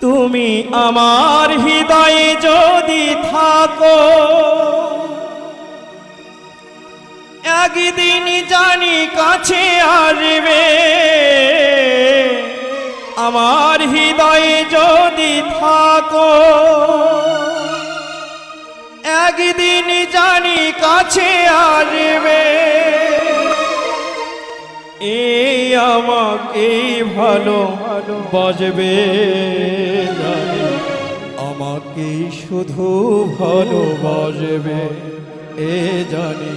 তুমি আমার হৃদয়ে যদি থাকো, একদিন জানি কাছে আসবে। আমার হৃদয়ে যদি থাকো, একদিন জানি কাছে আসবে। এই আমাকে ভালো বাজবে, আমাকে শুধু ভালোবাসবে। এ জানি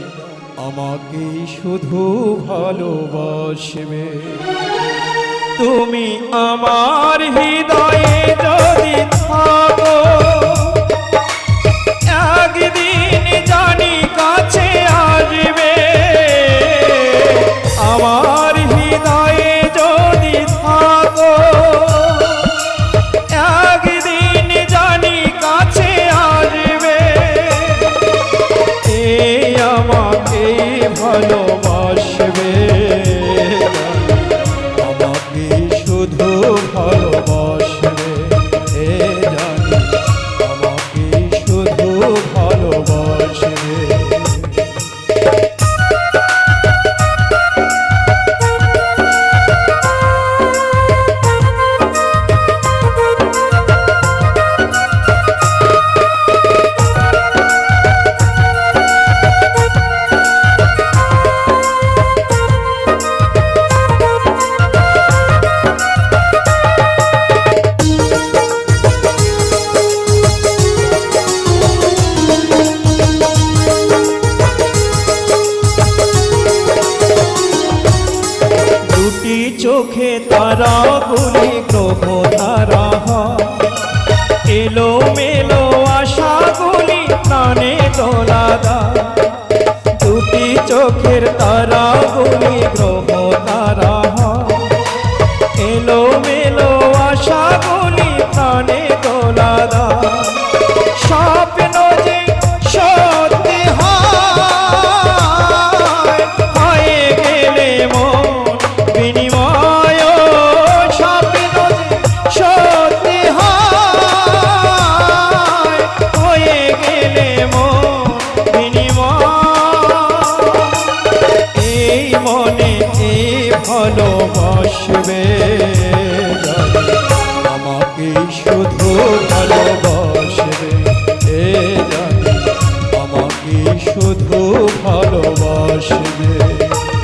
আমাকে শুধু ভালোবাসবে। তুমি আমার হৃদয়ে যদি থাকো, একদিন জানি কাছে আসবে। আমার হৃদয়ে যদি থাকো, একদিন জানি কাছে আসবে। এই আমাকে ভালোবাসবে, আমাকে শুধু ভালোবাসবে। এ জানি আমাকে শুধু ভালোবাসবে। চোখে তারা গুলি গ্রহ তারা, এলো মেলো আশা গুলি প্রাণে দোলাদা। দুটি চোখের তারা গুলি গ্রহ তারা, এলো মেলো আশা গুলি প্রাণে দোলাদা। স্বপ্ন যে সত্যি হয়, হয়ে গেলে মন বিনিময়। স্বপ্ন যে সত্যি হয়, হয়ে গেলে মন বিনিময়। এই মনে এই ভালোবাসবে, আমাকে শুধু ভালোবাসবে। এ জানি আমাকে শুধু ভালোবাসবে।